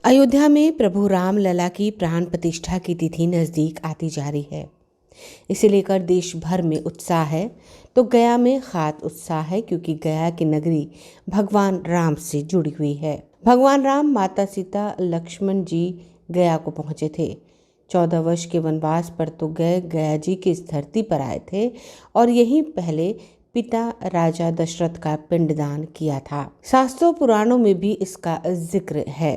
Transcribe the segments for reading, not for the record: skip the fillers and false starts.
अयोध्या में प्रभु राम लला की प्राण प्रतिष्ठा की तिथि नज़दीक आती जा रही है। इसे लेकर देश भर में उत्साह है, तो गया में खास उत्साह है क्योंकि गया की नगरी भगवान राम से जुड़ी हुई है। भगवान राम, माता सीता, लक्ष्मण जी गया को पहुंचे थे। 14 वर्ष के वनवास पर तो गया जी की इस धरती पर आए थे और यहीं पहले पिता राजा दशरथ का पिंडदान किया था। शास्त्रों पुराणों में भी इसका जिक्र है।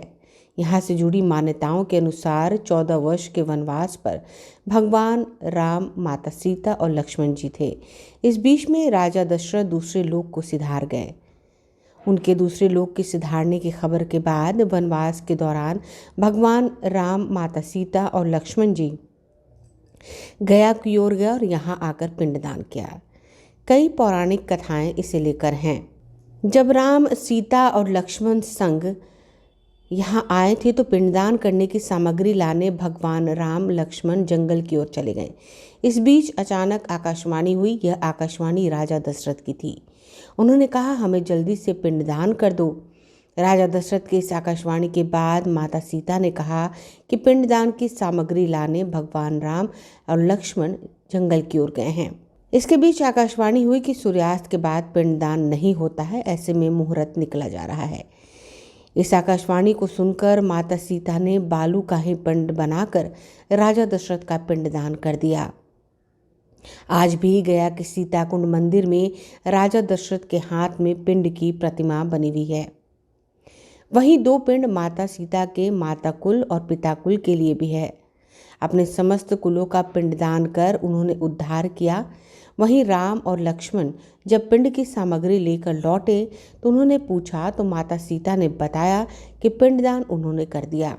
यहाँ से जुड़ी मान्यताओं के अनुसार 14 वर्ष के वनवास पर भगवान राम, माता सीता और लक्ष्मण जी थे। इस बीच में राजा दशरथ दूसरे लोक को सिधार गए। उनके दूसरे लोक के सिधारने की खबर के बाद वनवास के दौरान भगवान राम, माता सीता और लक्ष्मण जी गया की ओर गए और यहाँ आकर पिंडदान किया। कई पौराणिक कथाएं इसे लेकर हैं। जब राम, सीता और लक्ष्मण संग यहाँ आए थे तो पिंडदान करने की सामग्री लाने भगवान राम, लक्ष्मण जंगल की ओर चले गए। इस बीच अचानक आकाशवाणी हुई। यह आकाशवाणी राजा दशरथ की थी। उन्होंने कहा, हमें जल्दी से पिंडदान कर दो। राजा दशरथ के इस आकाशवाणी के बाद माता सीता ने कहा कि पिंडदान की सामग्री लाने भगवान राम और लक्ष्मण जंगल की ओर गए हैं। इसके बीच आकाशवाणी हुई कि सूर्यास्त के बाद पिंडदान नहीं होता है, ऐसे में मुहूर्त निकला जा रहा है। इस आकाशवाणी को सुनकर माता सीता ने बालू का ही पिंड बनाकर राजा दशरथ का पिंडदान कर दिया। आज भी गया के सीताकुंड मंदिर में राजा दशरथ के हाथ में पिंड की प्रतिमा बनी हुई है। वहीं 2 पिंड माता सीता के माता कुल और पिता कुल के लिए भी है। अपने समस्त कुलों का पिंडदान कर उन्होंने उद्धार किया। वहीं राम और लक्ष्मण जब पिंड की सामग्री लेकर लौटे तो उन्होंने पूछा तो माता सीता ने बताया कि पिंडदान उन्होंने कर दिया।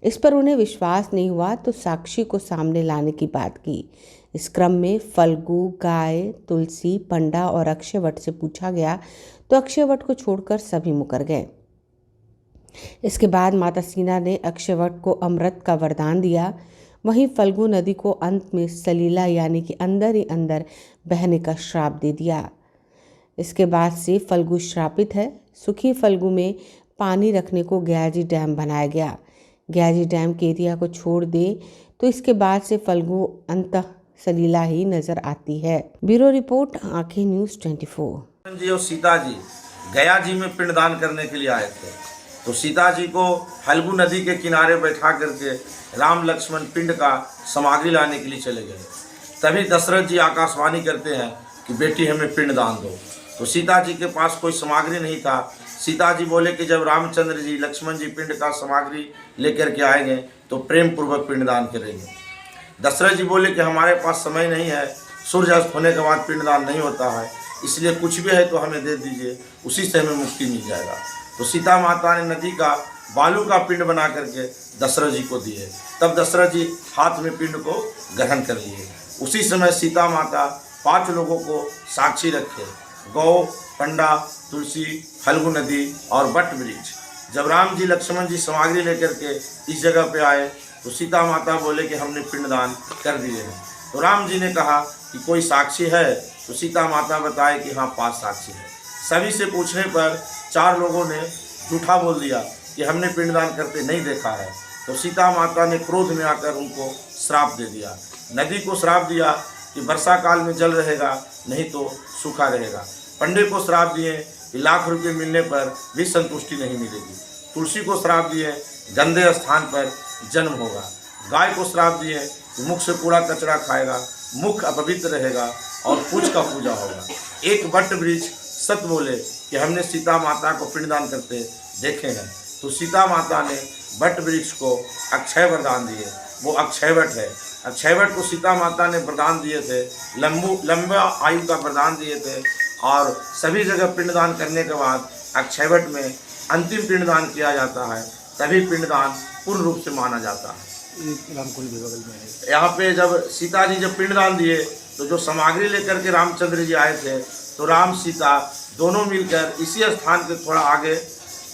इस पर उन्हें विश्वास नहीं हुआ तो साक्षी को सामने लाने की बात की। इस क्रम में फल्गु, गाय, तुलसी, पंडा और अक्षयवट से पूछा गया तो अक्षयवट को छोड़कर सभी मुकर गए। इसके बाद माता सीता ने अक्षयवट को अमृत का वरदान दिया। वहीं फल्गु नदी को अंत में सलीला यानी कि अंदर ही अंदर बहने का श्राप दे दिया। इसके बाद से फल्गु श्रापित है। सुखी फल्गु में पानी रखने को गयाजी डैम बनाया गया। गयाजी डैम के एरिया को छोड़ दे तो इसके बाद से फल्गु अंतः सलीला ही नजर आती है। ब्यूरो रिपोर्ट, आंखें न्यूज़ 24। जी और सीता जी गया जी में पिंडदान करने के लिए आए थे तो सीता जी को फल्गु नदी के किनारे बैठा करके राम, लक्ष्मण पिंड का सामग्री लाने के लिए चले गए। तभी दशरथ जी आकाशवाणी करते हैं कि बेटी हमें पिंडदान दो। तो सीता जी के पास कोई सामग्री नहीं था। सीता जी बोले कि जब रामचंद्र जी, लक्ष्मण जी पिंड का सामग्री लेकर के आएंगे तो प्रेम पूर्वक पिंडदान करेंगे। दशरथ जी बोले कि हमारे पास समय नहीं है, सूर्य अस्त होने के बाद पिंडदान नहीं होता है, इसलिए कुछ भी है तो हमें दे दीजिए, उसी से हमें मुक्ति मिल जाएगा। तो सीता माता ने नदी का बालू का पिंड बना करके दशरथ जी को दिए। तब दशरथ जी हाथ में पिंड को ग्रहण कर लिए। उसी समय सीता माता 5 लोगों को साक्षी रखे, गौ, पंडा, तुलसी, फल्गु नदी और बट वृक्ष। जब राम जी, लक्ष्मण जी सामग्री लेकर के इस जगह पे आए तो सीता माता बोले कि हमने पिंडदान कर दिए हैं। तो राम जी ने कहा कि कोई साक्षी है? तो सीता माता बताए कि हाँ 5 साक्षी है। सभी से पूछने पर 4 लोगों ने झूठा बोल दिया कि हमने पिंडदान करते नहीं देखा है। तो सीता माता ने क्रोध में आकर उनको श्राप दे दिया। नदी को श्राप दिया कि वर्षा काल में जल रहेगा, नहीं तो सूखा रहेगा। पंडे को श्राप दिए कि लाख रुपये मिलने पर भी संतुष्टि नहीं मिलेगी। तुलसी को श्राप दिए गंदे स्थान पर जन्म होगा। गाय को श्राप दिए कि मुख से कूड़ा कचरा खाएगा, मुख अपवित्र रहेगा और पूछ का पूजा होगा। एक बट वृक्ष सत बोले कि हमने सीता माता को पिंडदान करते देखे हैं। तो सीता माता ने बट वृक्ष को अक्षय वरदान दिए, वो अक्षयवट है। अक्षयवट को सीता माता ने वरदान दिए थे, लंबा आयु का वरदान दिए थे। और सभी जगह पिंडदान करने के बाद अक्षयवट में अंतिम पिंडदान किया जाता है, तभी पिंडदान पूर्ण रूप से माना जाता है। रामकुंड भी बगल में है। यहाँ पे जब सीता जी जब पिंडदान दिए तो जो सामग्री लेकर के रामचंद्र जी आए थे तो राम, सीता दोनों मिलकर इसी स्थान के थोड़ा आगे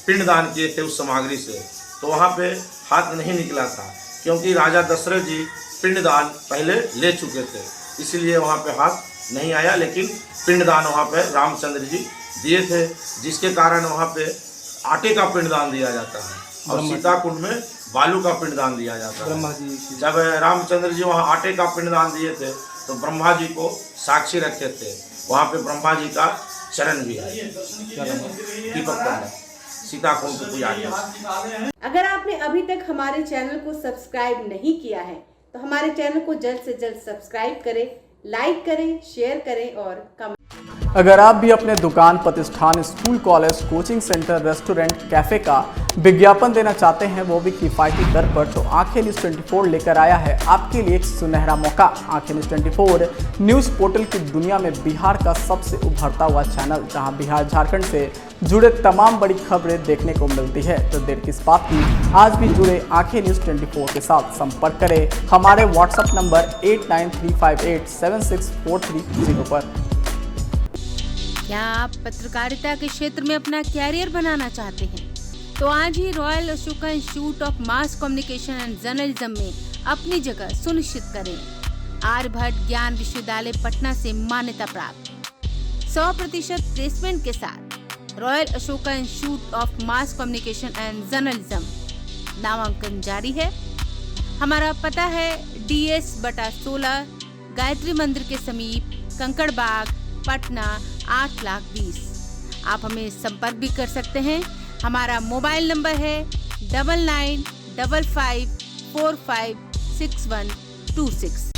पिंडदान किए थे उस सामग्री से। तो वहाँ पे हाथ नहीं निकला था क्योंकि राजा दशरथ जी पिंडदान पहले ले चुके थे, इसलिए वहाँ पे हाथ नहीं आया। लेकिन पिंडदान वहाँ पे रामचंद्र जी दिए थे, जिसके कारण वहाँ पे आटे का पिंडदान दिया जाता है। और सीता कुंड में बालू का पिंडदान दिया जाता है। ब्रह्मा जी की जब रामचंद्र जी वहाँ आटे का पिंडदान दिए थे तो ब्रह्मा जी को साक्षी रखे थे, वहाँ पे ब्रह्मा जी का चरण भी है, दीपक पंडित सीता कुंड की पूजा की। अगर आपने अभी तक हमारे चैनल को सब्सक्राइब नहीं किया है तो हमारे चैनल को जल्द से जल्द सब्सक्राइब करें, लाइक करें, शेयर करें और कमेंट। अगर आप भी अपने दुकान, प्रतिष्ठान, school, college, coaching centre, restaurant, cafe का विज्ञापन देना चाहते हैं, वो भी किफ़ायती दर पर, तो आंखें न्यूज़ 24 लेकर आया है आपके लिए एक सुनहरा मौका। आंखें न्यूज़ 24 न्यूज़ पोर्टल की दुनिया में बिहार का सबसे उभरता हुआ चैनल, जहां बिहार झारखंड से जुड़े तमाम बड़ी खबरें देखने को मिलती है। तो देर किस बात की, आज भी जुड़े आंखें न्यूज़ 24 के साथ। संपर्क करें हमारे व्हाट्सएप नंबर 8935876430 पर। क्या आप पत्रकारिता के क्षेत्र में अपना कैरियर बनाना चाहते हैं? तो आज ही Royal Ashoka Institute of Mass Communication and Journalism में अपनी जगह सुनिश्चित करें। आर्यभट्ट ज्ञान विश्वविद्यालय पटना से मान्यता प्राप्त 100% प्लेसमेंट के साथ royal Ashoka Institute of Mass Communication and journalism नामांकन जारी है। हमारा पता है DS/16 गायत्री मंदिर के समीप, कंकड़ बाग, पटना 8,20,000। आप हमें संपर्क भी कर सकते हैं। हमारा मोबाइल नंबर है 9955456126।